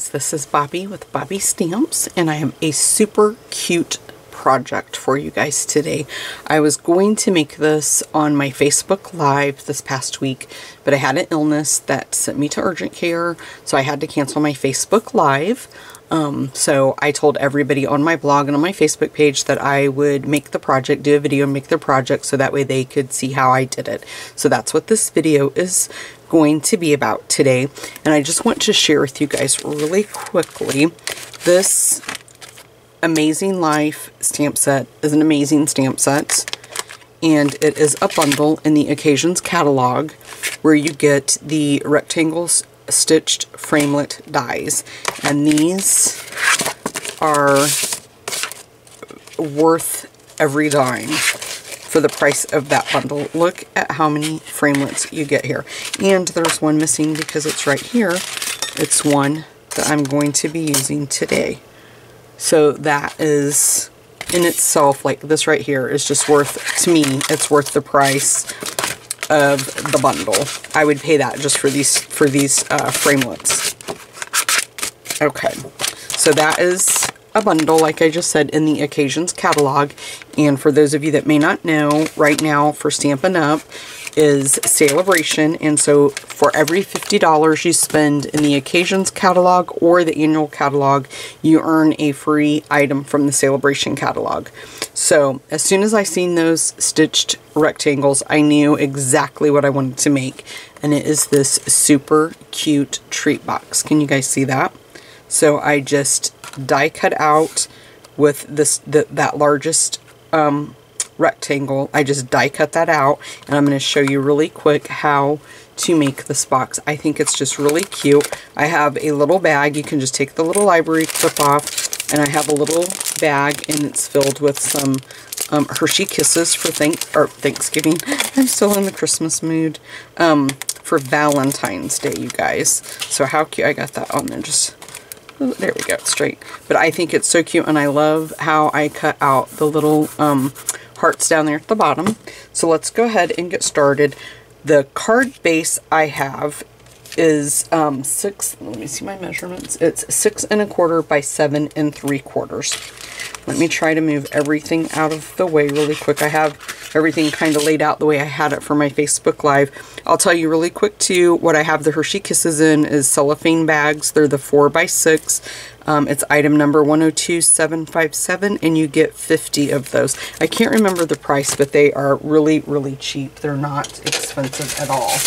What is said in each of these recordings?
guys, this is Bobby with Bobby Stamps, and I have a super cute project for you guys today. I was going to make this on my Facebook Live this past week, but I had an illness that sent me to urgent care, so I had to cancel my Facebook Live. So I told everybody on my blog and on my Facebook page that I would make the project, do a video and make the project so that way they could see how I did it. So that's what this video is going to be about today. And I just want to share with you guys really quickly, this Amazing Life stamp set is an amazing stamp set. And it is a bundle in the Occasions catalog where you get the Rectangle Stitched Framelit dies, and these are worth every dime for the price of that bundle. Look at how many framelits you get here, and there's one missing because it's right here. It's one that I'm going to be using today, so that is in itself, like this right here is just worth, to me, it's worth the price of the bundle. I would pay that just for these framelits. Okay, so that is a bundle, like I just said, in the Occasions catalog. And for those of you that may not know, right now for Stampin' Up! Is Celebration, and so for every $50 you spend in the Occasions catalog or the annual catalog, you earn a free item from the Celebration catalog. So as soon as I seen those stitched rectangles, I knew exactly what I wanted to make, and it is this super cute treat box. Can you guys see that? So I just die cut out with this that largest rectangle. I just die cut that out, and I'm going to show you really quick how to make this box. I think it's just really cute. I have a little bag. You can just take the little library clip off, and I have a little bag, and it's filled with some Hershey Kisses for Thanksgiving. I'm still in the Christmas mood. For Valentine's Day, you guys. So how cute. I got that on there. Just, oh, there we go, straight. But I think it's so cute, and I love how I cut out the little hearts down there at the bottom. So let's go ahead and get started. The card base I have is let me see my measurements. It's 6 1/4 by 7 3/4. Let me try to move everything out of the way really quick. I have everything kind of laid out the way I had it for my Facebook Live. I'll tell you really quick too, what I have the Hershey Kisses in is cellophane bags. They're the 4 by 6. It's item number 102757, and you get 50 of those. I can't remember the price, but they are really, really cheap. They're not expensive at all.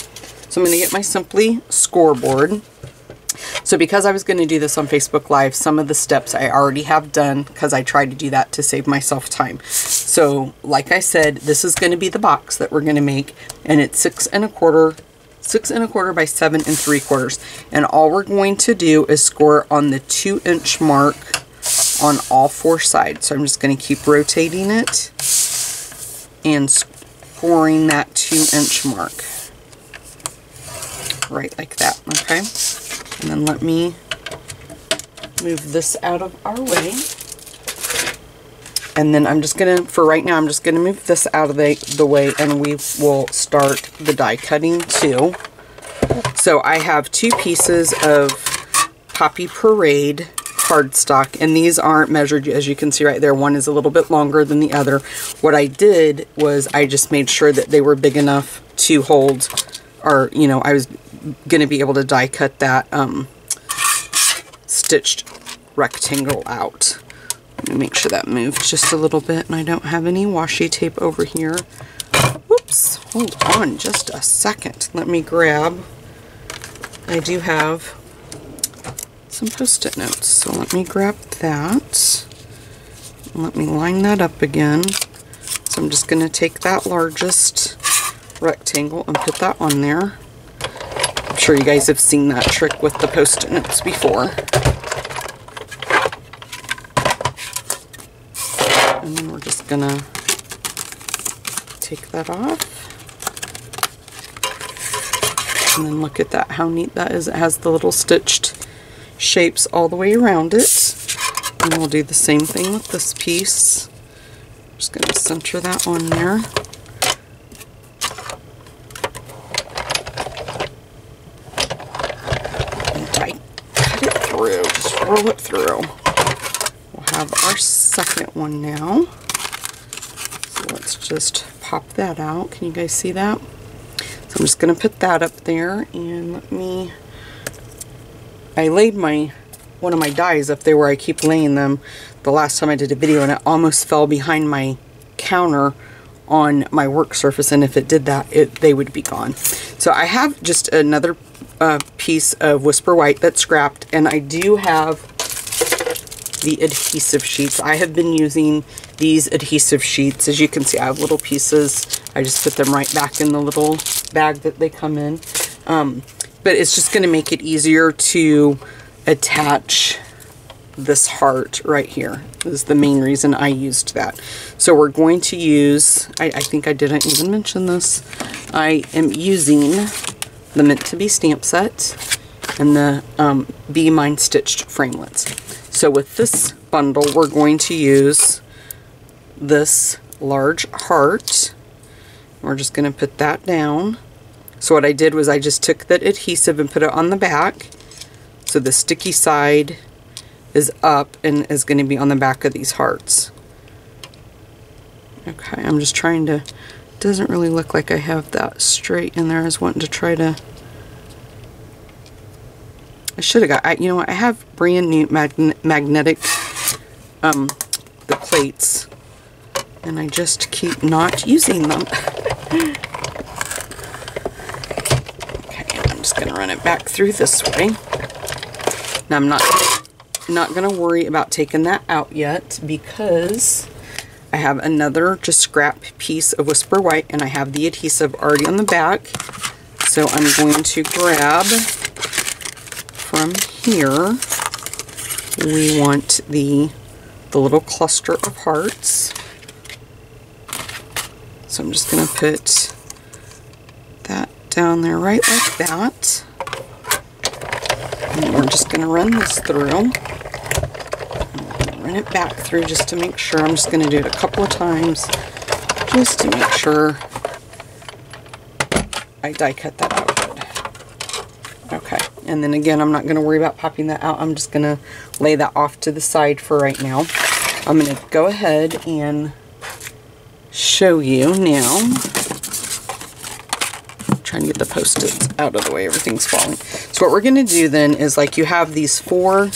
So I'm going to get my Simply scoreboard. So because I was going to do this on Facebook Live, some of the steps I already have done because I tried to do that to save myself time. So like I said, this is going to be the box that we're going to make, and it's 6 1/4 by 7 3/4. And all we're going to do is score on the 2-inch mark on all 4 sides. So I'm just going to keep rotating it and scoring that 2-inch mark. Right like that, okay? And then let me move this out of our way. And then I'm just gonna, for right now, I'm just gonna move this out of the way, and we will start the die cutting too. So I have 2 pieces of Poppy Parade cardstock, and these aren't measured, as you can see right there. One is a little bit longer than the other. What I did was I just made sure that they were big enough to hold, or, you know, I was going to be able to die cut that stitched rectangle out. Let me make sure that moved just a little bit, and I don't have any washi tape over here. Whoops, hold on just a second. Let me grab, I do have some Post-it notes, so let me grab that. Let me line that up again. So I'm just going to take that largest rectangle and put that on there. I'm sure you guys have seen that trick with the Post-it notes before. And then we're just gonna take that off. And then look at that, how neat that is. It has the little stitched shapes all the way around it. And we'll do the same thing with this piece. Just gonna center that on there. And cut it through. have our second one now. So let's just pop that out. Can you guys see that? So I'm just going to put that up there, and I laid one of my dies up there where I keep laying them the last time I did a video, and it almost fell behind my counter on my work surface, and if it did that, they would be gone. So I have just another piece of Whisper White that's scrapped, and I do have the adhesive sheets. I have been using these adhesive sheets. As you can see, I have little pieces. I just put them right back in the little bag that they come in. But it's just going to make it easier to attach this heart right here. This is the main reason I used that. So we're going to use, I think I didn't even mention this, I am using the Meant to Be stamp set and the Be Mine Stitched Framelits. So with this bundle, we're going to use this large heart. We're just going to put that down. So what I did was I just took that adhesive and put it on the back. So the sticky side is up and is going to be on the back of these hearts. Okay, I'm just trying to, doesn't really look like I have that straight in there. I was wanting to try to, I should have got, you know what, I have brand new magnetic, the plates, and I just keep not using them. Okay, I'm just going to run it back through this way. Now I'm not going to worry about taking that out yet because I have another just scrap piece of Whisper White, and I have the adhesive already on the back. So I'm going to grab from here, we want the little cluster of hearts. So I'm just going to put that down there right like that. And we're just going to run this through. Run it back through just to make sure. I'm just going to do it a couple of times just to make sure I die cut that out good. Okay, and then again, I'm not going to worry about popping that out. I'm just going to lay that off to the side for right now. I'm going to go ahead and show you now. I'm trying to get the Post-its out of the way. Everything's falling. So what we're going to do then is, like, you have these four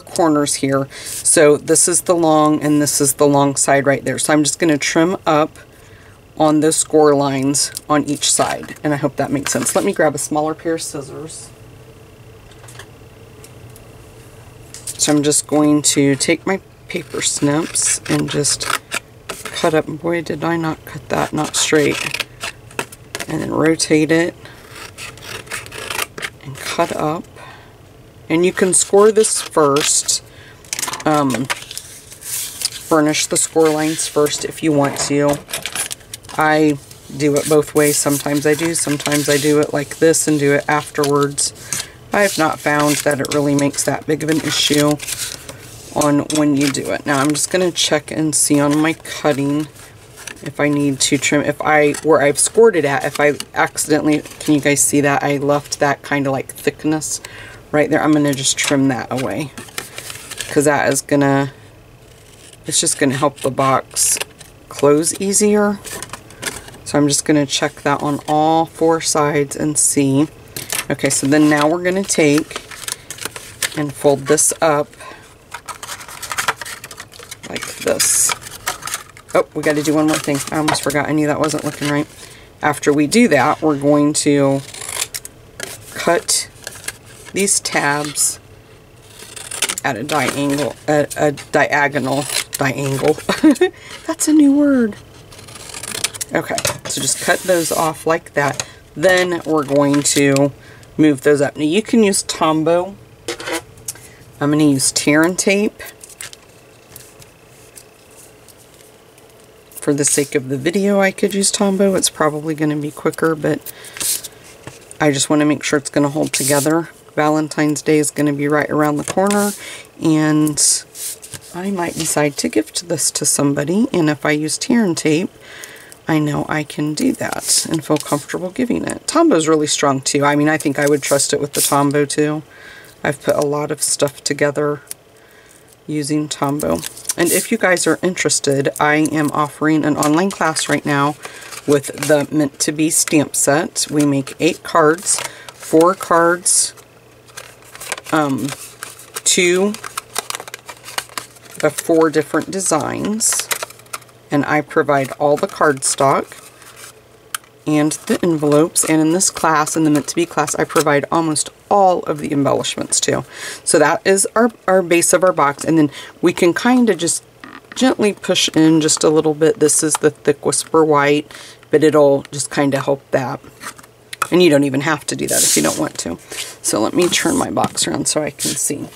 corners here. So this is the long and this is the long side right there. So I'm just going to trim up on those score lines on each side, and I hope that makes sense. Let me grab a smaller pair of scissors. So I'm just going to take my paper snips and just cut up. Boy, did I not cut that not straight. And then rotate it and cut up. And you can score this first. Burnish the score lines first if you want to. I do it both ways. Sometimes I do it like this and do it afterwards. I have not found that it really makes that big of an issue on when you do it. Now I'm just going to check and see on my cutting if I need to trim, where I've scored it at, if I accidentally, can you guys see that? I left that kind of like thickness right there. I'm going to just trim that away because that is going to, it's just going to help the box close easier. So I'm just going to check that on all four sides and see. Okay, so then now we're going to take and fold this up like this. Oh, we got to do one more thing. I almost forgot. I knew that wasn't looking right. After we do that, we're going to cut these tabs at a diagonal. That's a new word. Okay, so just cut those off like that. Then we're going to move those up. Now you can use Tombow. I'm going to use tear and tape for the sake of the video. I could use Tombow. It's probably going to be quicker, but I just want to make sure it's going to hold together. Valentine's Day is going to be right around the corner, and I might decide to gift this to somebody, and if I use tear and tape, I know I can do that and feel comfortable giving it. Tombow's really strong too. I mean, I think I would trust it with the Tombow too. I've put a lot of stuff together using Tombow. And if you guys are interested, I am offering an online class right now with the Meant to Be stamp set. We make 8 cards, 4 cards, 2 of 4 different designs, and I provide all the cardstock and the envelopes, and in this class, in the Meant to Be class, I provide almost all of the embellishments too. So that is our base of our box, and then we can kind of just gently push in just a little bit. This is the Thick Whisper White, but it'll just kind of help that. And you don't even have to do that if you don't want to. So let me turn my box around so I can see.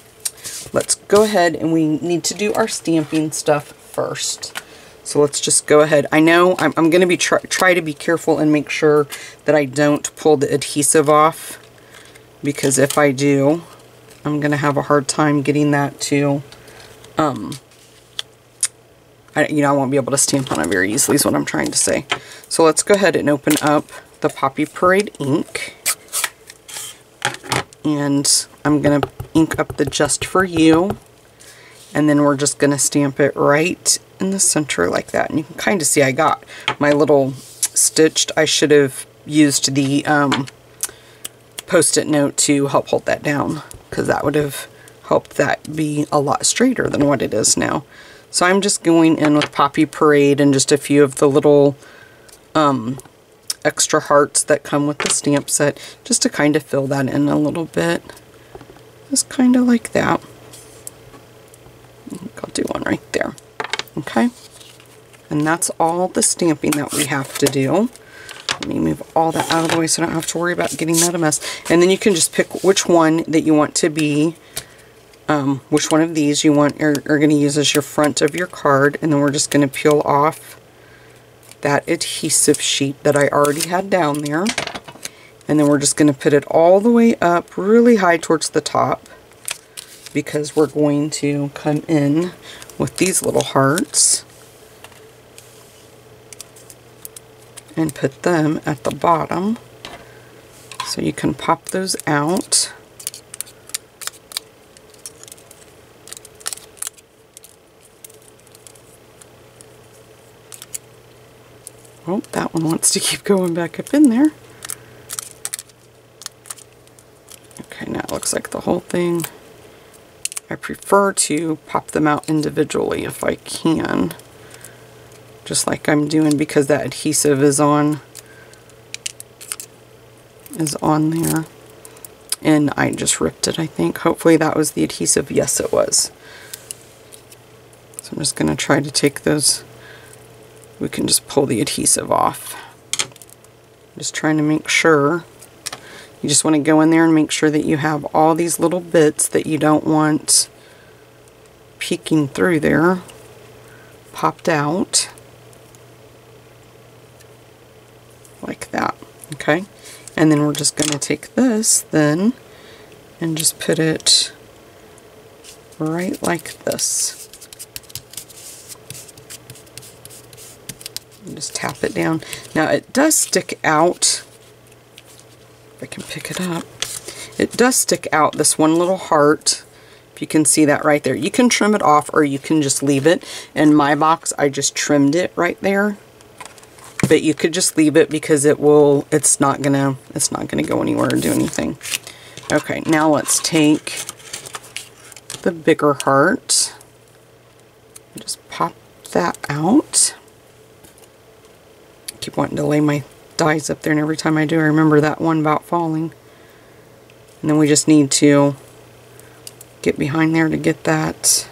Let's go ahead, and we need to do our stamping stuff first. So let's just go ahead. I know I'm going to be try to be careful and make sure that I don't pull the adhesive off, because if I do, I'm going to have a hard time getting that to, I won't be able to stamp on it very easily is what I'm trying to say. So let's go ahead and open up the Poppy Parade ink. And I'm going to ink up the Just For You. And then we're just going to stamp it right in the center like that. And you can kind of see I got my little stitched. I should have used the Post-it note to help hold that down, because that would have helped that be a lot straighter than what it is now. So I'm just going in with Poppy Parade and just a few of the little extra hearts that come with the stamp set, just to kind of fill that in a little bit. Just kind of like that. I'll do one right there. Okay, and that's all the stamping that we have to do. Let me move all that out of the way so I don't have to worry about getting that a mess. And then you can just pick which one that you want to be, which one of these you want are going to use as your front of your card, and then we're just going to peel off that adhesive sheet that I already had down there, and then we're just going to put it all the way up really high towards the top, because we're going to come in with these little hearts and put them at the bottom. So you can pop those out. Oh, that one wants to keep going back up in there. Okay, now it looks like the whole thing. I prefer to pop them out individually if I can, just like I'm doing, because that adhesive is on there, and I just ripped it, I think. Hopefully that was the adhesive. Yes, it was. So I'm just going to try to take those. We can just pull the adhesive off. Just trying to make sure. You just want to go in there and make sure that you have all these little bits that you don't want peeking through there popped out. Like that. Okay? And then we're just going to take this then and just put it right like this. And just tap it down. Now it does stick out. If I can pick it up. It does stick out, this one little heart. If you can see that right there. You can trim it off, or you can just leave it. In my box, I just trimmed it right there. But you could just leave it, because it's not gonna go anywhere or do anything. Okay, now let's take the bigger heart. Just pop that out. I keep wanting to lay my dies up there, and every time I do I remember that one about falling. And then we just need to get behind there to get that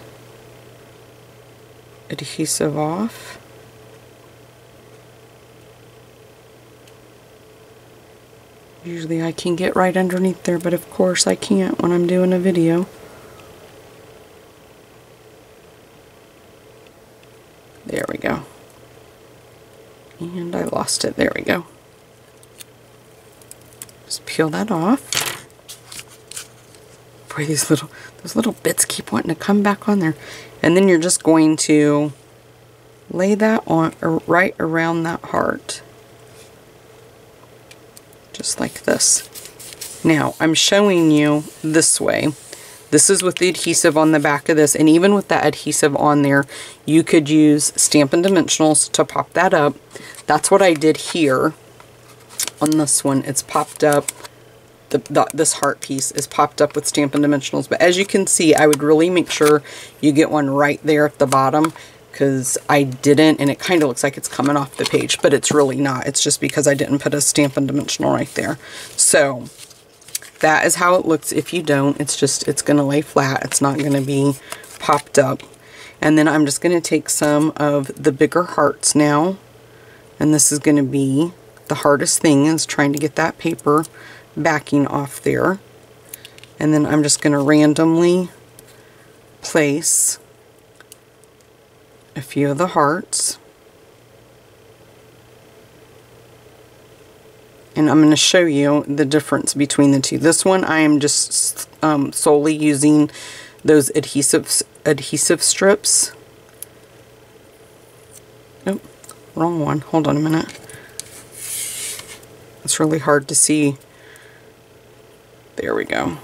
adhesive off. Usually I can get right underneath there, but of course I can't when I'm doing a video. There we go. And I lost it. There we go. Just peel that off. Boy, those little bits keep wanting to come back on there. And then you're just going to lay that on right around that heart. Just like this. Now, I'm showing you this way. This is with the adhesive on the back of this, and even with that adhesive on there, you could use Stampin' Dimensionals to pop that up. That's what I did here on this one. It's popped up. This heart piece is popped up with Stampin' Dimensionals, but as you can see, I would really make sure you get one right there at the bottom, because I didn't, and it kind of looks like it's coming off the page, but it's really not. It's just because I didn't put a Stampin' Dimensional right there. So that is how it looks if you don't. It's going to lay flat. It's not going to be popped up. And then I'm just going to take some of the bigger hearts now, and this is going to be the hardest thing, is trying to get that paper backing off there. And then I'm just going to randomly place a few of the hearts. And I'm going to show you the difference between the two. This one I am just solely using those adhesive strips. Oh, wrong one. Hold on a minute. It's really hard to see. There we go.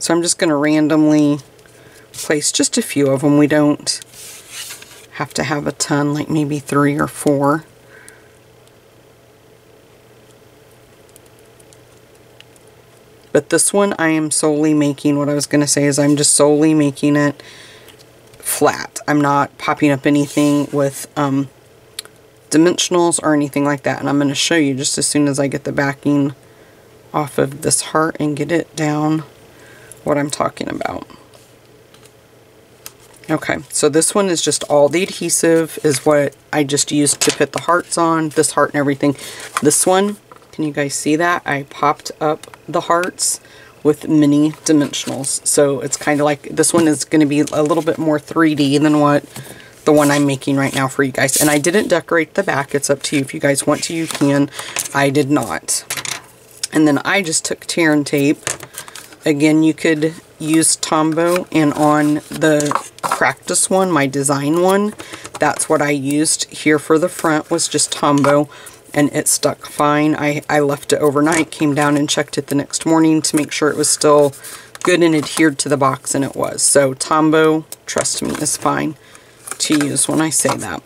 So I'm just going to randomly place just a few of them. We don't have to have a ton, like maybe 3 or 4. But this one I am solely making, what I was going to say is I'm just solely making it flat. I'm not popping up anything with dimensionals or anything like that. And I'm going to show you just as soon as I get the backing off of this heart and get it down what I'm talking about. Okay, so this one is just all the adhesive is what I just used to put the hearts on, this heart and everything. This one, can you guys see that? I popped up the hearts with mini dimensionals. So it's kind of like, this one is going to be a little bit more 3D than what the one I'm making right now for you guys. And I didn't decorate the back. It's up to you. If you guys want to, you can. I did not. And then I just took tear and tape. Again, you could use Tombow, and on the practice one, my design one, that's what I used here for the front, was just Tombow, and it stuck fine. I left it overnight, came down and checked it the next morning to make sure it was still good and adhered to the box, and it was. So Tombow, trust me, is fine to use when I say that,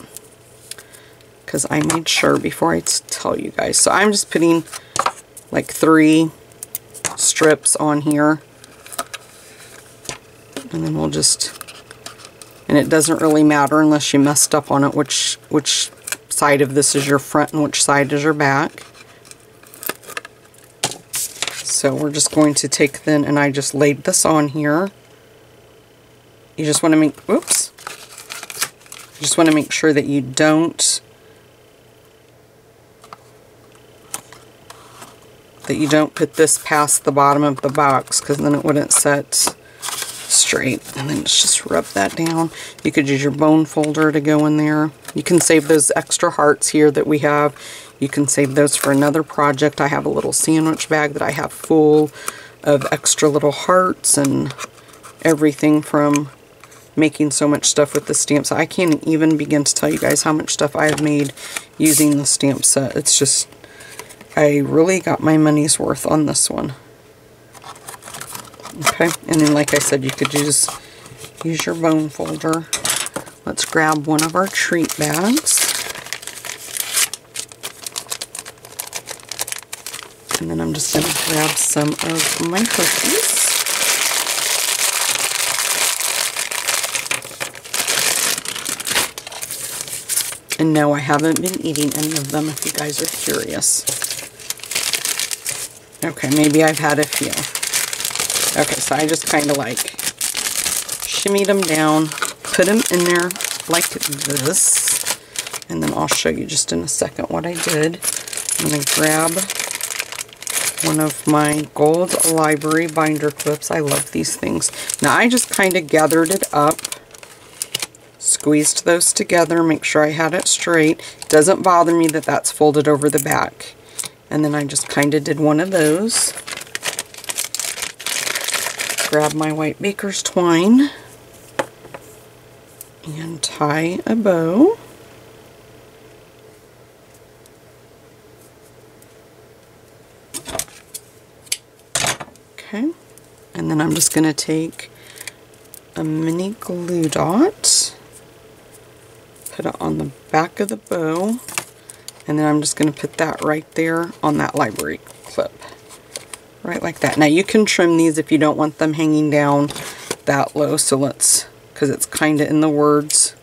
because I made sure before I tell you guys. So I'm just putting like 3 strips on here, and then we'll just, and it doesn't really matter unless you messed up on it which side of this is your front and which side is your back. So we're just going to take then, and I just laid this on here. You just want to make, whoops, you just want to make sure that you don't put this past the bottom of the box, because then it wouldn't set straight. And then just rub that down. You could use your bone folder to go in there. You can save those extra hearts here that we have. You can save those for another project. I have a little sandwich bag that I have full of extra little hearts and everything from making so much stuff with the stamps. I can't even begin to tell you guys how much stuff I have made using the stamp set. It's just, I really got my money's worth on this one. Okay, and then like I said, you could use your bone folder. Let's grab one of our treat bags. And then I'm just going to grab some of my cookies. And no, I haven't been eating any of them, if you guys are curious. Okay, maybe I've had a few. Okay, so I just kind of like shimmied them down, put them in there like this, and then I'll show you just in a second what I did. I'm going to grab one of my gold library binder clips. I love these things. Now I just kind of gathered it up, squeezed those together, make sure I had it straight. It doesn't bother me that that's folded over the back. And then I just kind of did one of those. Grab my white baker's twine and tie a bow. Okay. and I'm just going to take a mini glue dot, put it on the back of the bow, and then I'm just going to put that right there on that library clip. Right like that. Now you can trim these if you don't want them hanging down that low, so let's, because it's kind of in the words,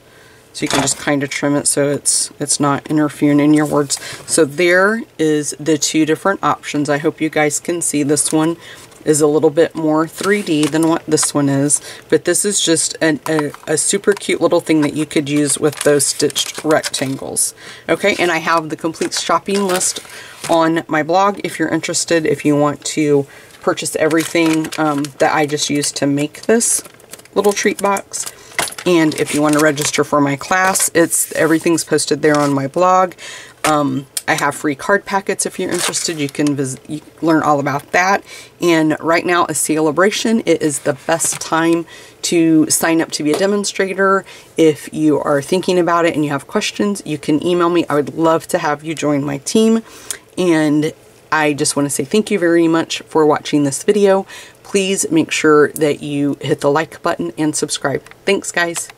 so you can just kind of trim it so it's not interfering in your words. So there is the two different options. I hope you guys can see. This one is a little bit more 3D than what this one is, but this is just a super cute little thing that you could use with those stitched rectangles. Okay, and I have the complete shopping list on my blog if you're interested, if you want to purchase everything that I just used to make this little treat box. And if you want to register for my class, everything's posted there on my blog. I have free card packets if you're interested. You can learn all about that. And right now, a celebration. It is the best time to sign up to be a demonstrator. If you are thinking about it and you have questions, you can email me. I would love to have you join my team. And I just want to say thank you very much for watching this video. Please make sure that you hit the like button and subscribe. Thanks, guys.